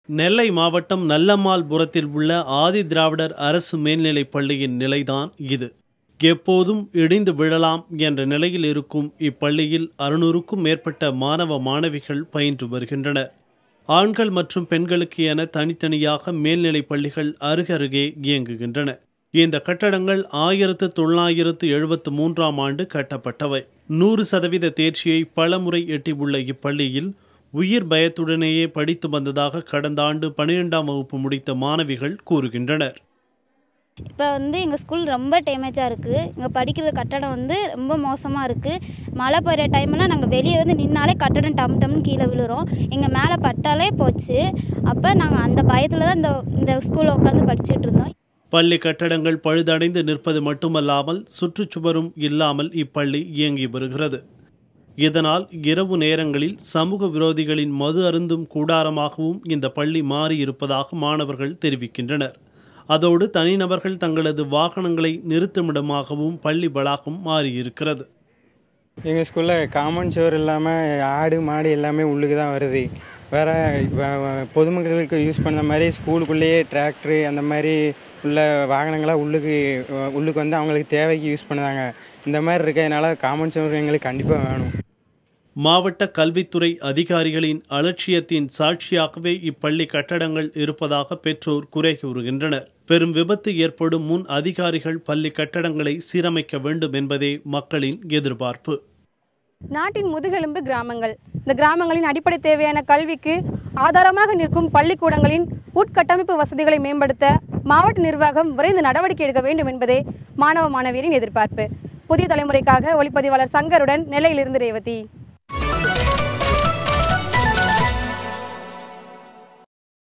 நெல்லை மாவட்டம் நல்லம்மாள்புரத்தில் உள்ள ஆதி திராவிடர் அரசு மேல்நிலைப் பள்ளியின் நிலைதான் இது. எப்போதும் இடிந்து விழலாம் என்ற நிலையில் இருக்கும் இப்பள்ளியில் 600க்கும் மேற்பட்ட மாணவ மாணவிகள் பயின்று வருகின்றனர். ஆண்கள் மற்றும் பெண்களுக்கு என தனித்தனியாக மேல்நிலைப் பள்ளிகள் அருகருகே இயங்குகின்றன. இந்த கட்டடங்கள் 1973ஆம் ஆண்டு கட்டப்பட்டவை. 100% தேர்ச்சியை பலமுறை எட்டியுள்ள இப்பள்ளியில் உயிர் பயத்துடனேயே படித்து வந்ததாக கடந்த ஆண்டு 12ஆம் வகுப்பு முடித்த மாணவிகள் கூறுகின்றனர். இப்போ எங்கள் ஸ்கூல் ரொம்ப டேமேஜாக இருக்குது. இங்கே படிக்கிற கட்டடம் ரொம்ப மோசமாக இருக்குது. மழை பெய்கிற டைம்லாம் நாங்கள் வெளியே நின்னாலே கட்டடம் டம் டம்னு கீழே விழுறோம். எங்கள் மேலே பட்டாலே போச்சு. அப்போ நாங்கள் அந்த பயத்தில் தான் இந்த ஸ்கூலில் உட்காந்து படிச்சுட்டு இருந்தோம். பள்ளி கட்டடங்கள் பழுதடைந்து நிற்பது மட்டுமல்லாமல் சுற்றுச்சுவரும் இல்லாமல் இப்பள்ளி இயங்கி வருகிறது. இதனால் இரவு நேரங்களில் சமூக விரோதிகளின் மது அருந்தும் கூடாரமாகவும் இந்த பள்ளி மாறி இருப்பதாக மாணவர்கள் தெரிவிக்கின்றனர். அதோடு தனிநபர்கள் தங்களது வாகனங்களை நிறுத்துமிடமாகவும் பள்ளி வளாகம் மாறியிருக்கிறது. எங்கள் ஸ்கூலில் காமன் சுவர் இல்லாமல் ஆடு மாடு எல்லாமே உள்ளுக்கு தான் வருது. வேறு பொதுமக்களுக்கு யூஸ் பண்ண மாதிரி ஸ்கூலுக்குள்ளேயே டிராக்டரு அந்த மாதிரி உள்ள வாகனங்களாக உள்ளுக்கு வந்து அவங்களுக்கு தேவைக்கு யூஸ் பண்ணுறாங்க. இந்த மாதிரி இருக்கிறதுனால காமன் சுவர் எங்களுக்கு கண்டிப்பாக வேணும். மாவட்ட கல்வித்துறை அதிகாரிகளின் அலட்சியத்தின் சாட்சியாகவே இப்பள்ளி கட்டடங்கள் இருப்பதாக பெற்றோர் குறை கூறுகின்றனர். பெரும் விபத்து ஏற்படும் முன் அதிகாரிகள் பள்ளி கட்டடங்களை சீரமைக்க வேண்டும் என்பதே மக்களின் எதிர்பார்ப்பு. நாட்டின் முதுகெலும்பு கிராமங்கள். இந்த கிராமங்களின் அடிப்படை தேவையான கல்விக்கு ஆதாரமாக நிற்கும் பள்ளிக்கூடங்களின் உட்கட்டமைப்பு வசதிகளை மேம்படுத்த மாவட்ட நிர்வாகம் விரைந்து நடவடிக்கை எடுக்க வேண்டும் என்பதே மாணவ மாணவியரின் எதிர்பார்ப்பு. புதிய தலைமுறைக்காக ஒளிப்பதிவாளர் சங்கருடன் நெல்லையிலிருந்து ரேவதி.